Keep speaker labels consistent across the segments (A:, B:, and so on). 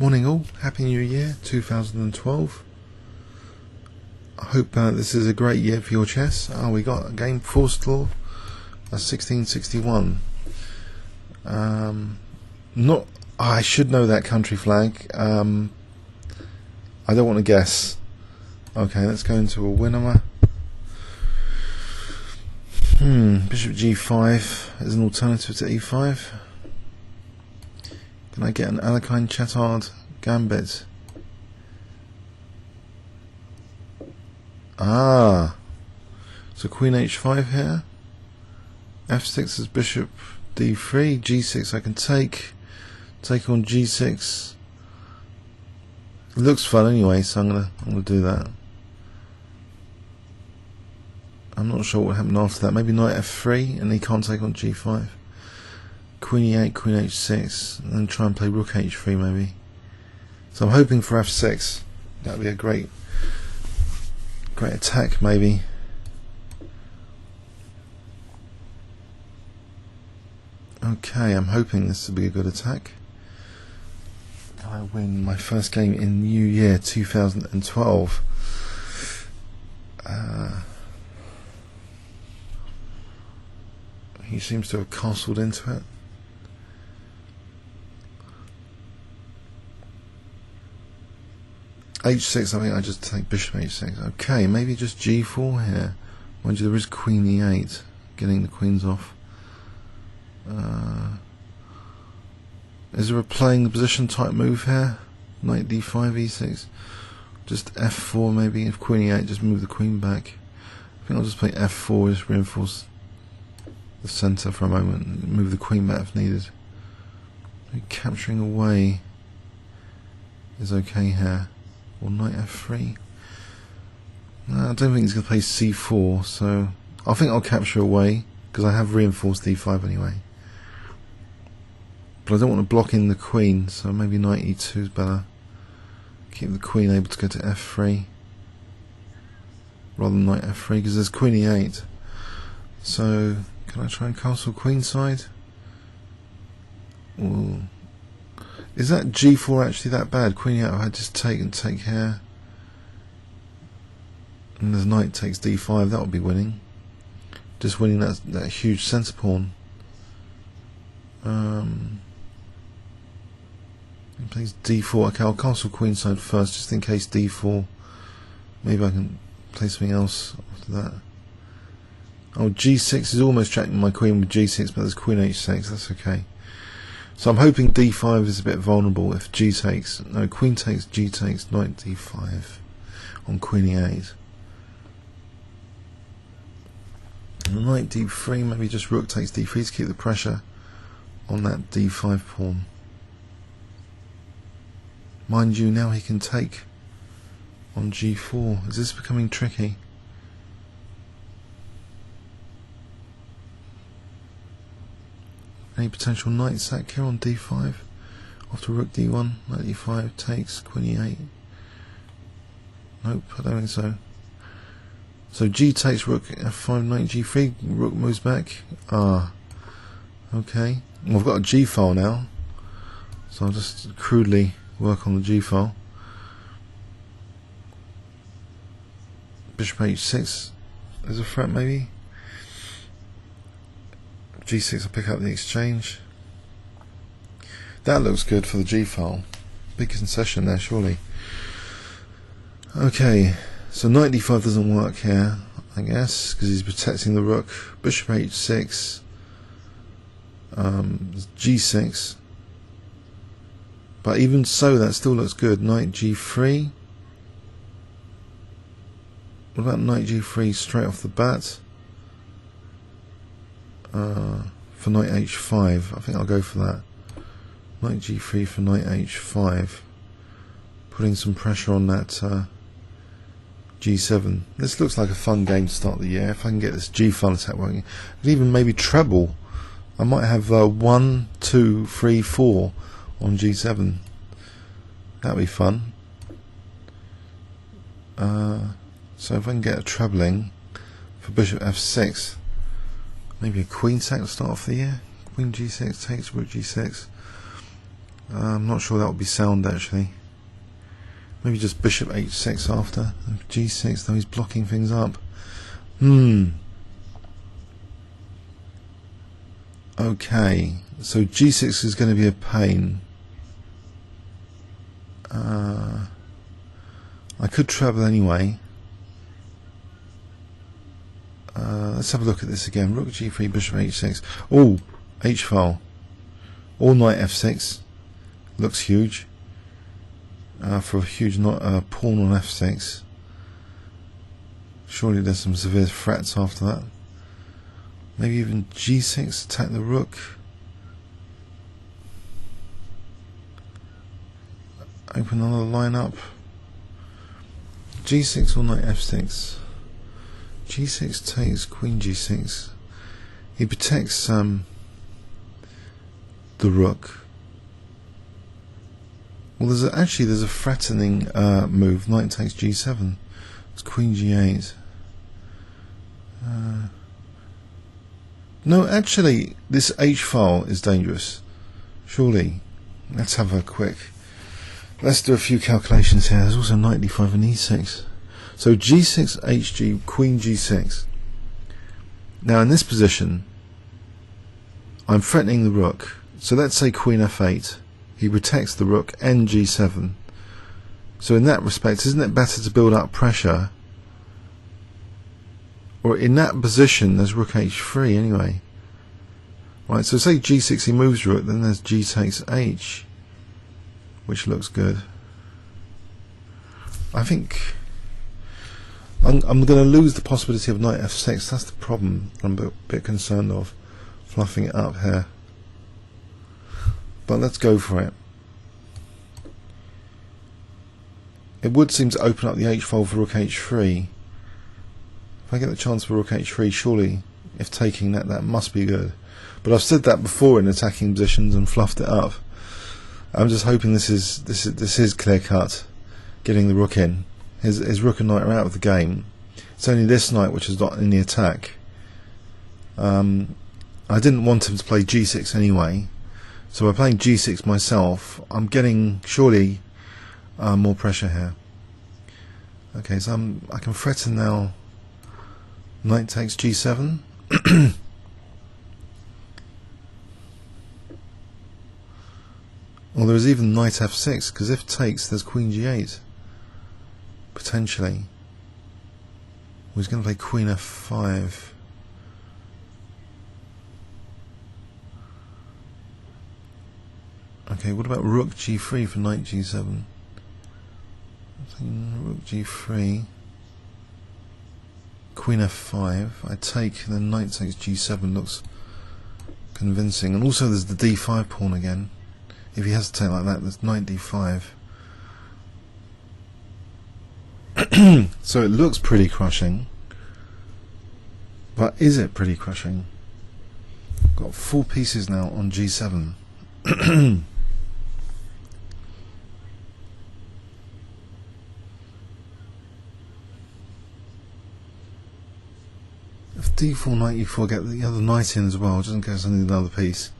A: Morning all, Happy New Year 2012. I hope this is a great year for your chess. We got a game forestlaw, 1661. I should know that country flag. I don't want to guess. Okay, let's go into a winner. Bishop G5 is an alternative to E5. Can I get an Alekhine-Châtard gambit? So Queen H5 here. F6 is Bishop D3. G6 I can take on G6. It looks fun anyway, so I'm gonna do that. I'm not sure what happened after that. Maybe Knight F3 and he can't take on G5. Queen E8, Queen H6, and then try and play Rook H3 maybe. So I'm hoping for F6. That would be a great attack maybe. Okay, I'm hoping this will be a good attack. I win my first game in New Year 2012. He seems to have castled into it. H6, I think I just take Bishop H6. Okay, maybe just G4 here. Mind you, there is Queen E8, getting the queens off. Is there a playing the position type move here? Knight D5, E6. Just F4 maybe. If Queen E8, just move the queen back. I think I'll just play F4, just reinforce the centre for a moment. Move the queen back if needed. Maybe capturing away is okay here. Or Knight F3. No, I don't think he's going to play C4, so I think I'll capture away because I have reinforced D5 anyway. But I don't want to block in the queen, so maybe Knight E2 is better. Keep the queen able to go to F3 rather than Knight F3 because there's Queen E8. So can I try and castle queenside? Ooh. Is that G4 actually that bad? Queen E8 I just take here. And there's Knight takes D5, that would be winning. Just winning that huge centre pawn. He plays D4. Okay, I'll castle queenside first, just in case D4. Maybe I can play something else after that. Oh, G6 is almost tracking my queen with G6, but there's Queen H6. That's okay. So I'm hoping D5 is a bit vulnerable if G takes. No, Queen takes, G takes, Knight D5 on Queen E8. And Knight D3, maybe just Rook takes D3 to keep the pressure on that D5 pawn. Mind you, now he can take on G4. Is this becoming tricky? Any potential knight sack here on D5 after Rook D1, Knight E5 takes, Queen E8. Nope, I don't think so. So G takes Rook F5, Knight G3, Rook moves back. Okay. Well, I've got a G file now, so I'll just crudely work on the G file. Bishop H6 is a threat maybe. G6 I'll pick up the exchange. That looks good for the G file. Big concession there surely. Okay, so Knight D5 doesn't work here, I guess, because he's protecting the Rook. Bishop H6, G6. But even so, that still looks good. Knight G3. What about Knight G3 straight off the bat? For Knight H5, I think I'll go for that. Knight G3 for Knight H5, putting some pressure on that G7. This looks like a fun game to start the year. If I can get this G file attack working, and even maybe treble. I might have 1, 2, 3, 4 on G7. That'd be fun. So if I can get a trebling for Bishop F6. Maybe a queen sack to start off the year. Queen G6 takes Rook G6. I'm not sure that would be sound actually. Maybe just bishop h6 after g6, though he's blocking things up. Okay, so g6 is going to be a pain. I could travel anyway. Let's have a look at this again. Rook g3, bishop h6. Oh, h-file. Or knight f6. Looks huge. For a huge pawn on f6. Surely there's some severe threats after that. Maybe even g6, attack the rook. Open another line up. g6 or knight f6. g6 takes queen g6. He protects the rook. Well, there's a threatening move. Knight takes g7. It's queen g8. No, actually, this h-file is dangerous. Surely. Let's have a quick. Let's do a few calculations here. There's also knight d5 and e6. So g6, hg, queen g6. Now in this position, I'm threatening the rook. So let's say queen f8. He protects the rook, Ng7. So in that respect, isn't it better to build up pressure? Or in that position, there's rook h3 anyway. Right, so say g6 he moves rook, then there's g takes h, which looks good. I think I'm going to lose the possibility of knight f6. That's the problem I'm a bit concerned of, fluffing it up here. But let's go for it. It would seem to open up the h-file for rook h3. If I get the chance for rook h3, surely, if taking that, that must be good. But I've said that before in attacking positions and fluffed it up. I'm just hoping this is clear cut, getting the rook in. His rook and knight are out of the game. It's only this knight which is not in the attack. I didn't want him to play g6 anyway, so by playing g6 myself, I'm getting surely more pressure here. Okay, so I can threaten now. Knight takes g7. Well, there is even knight f6, because if takes, there's queen g8. Potentially. Well, he's going to play queen f5. Okay, what about rook g3 for knight g7? Rook g3. Queen f5. I take, and then knight takes g7 looks convincing. And also there's the d5 pawn again. If he has to take like that, there's knight d5. So it looks pretty crushing. But is it pretty crushing? Got 4 pieces now on g7. If d4, knight e4, get the other knight in as well, just in case I need another piece.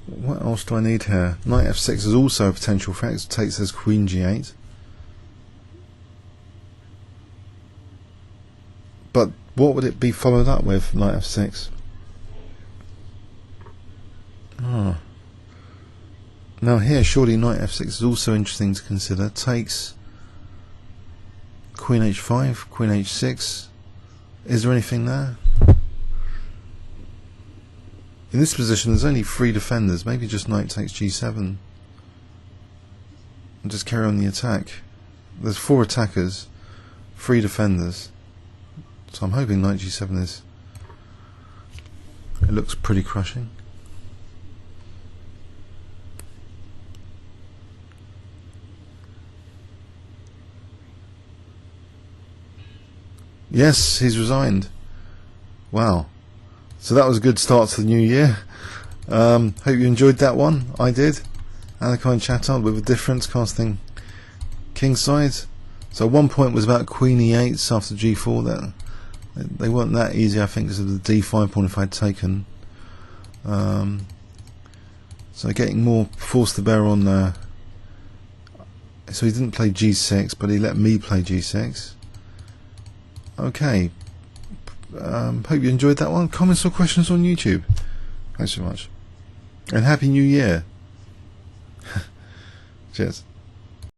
A: What else do I need here? Knight f6 is also a potential threat. It takes as queen g8. But what would it be followed up with, knight f6? Ah. Now here, surely knight f6 is also interesting to consider. Takes queen h5, queen h6. Is there anything there? In this position there's only 3 defenders. Maybe just knight takes g7 and just carry on the attack. There's 4 attackers, 3 defenders. So I'm hoping knight g7 is... It looks pretty crushing. Yes, he's resigned. Wow. So that was a good start to the new year. Hope you enjoyed that one. I did. Alekhine-Châtard with a difference, casting king side. So 1 point was about queen e8 after g4. That they weren't that easy, I think, because of the d5 pawn if I'd taken. So getting more force to bear on there. So he didn't play G6, but he let me play G6. Okay. Hope you enjoyed that one. Comments or questions on YouTube. Thanks so much. And Happy New Year. Cheers.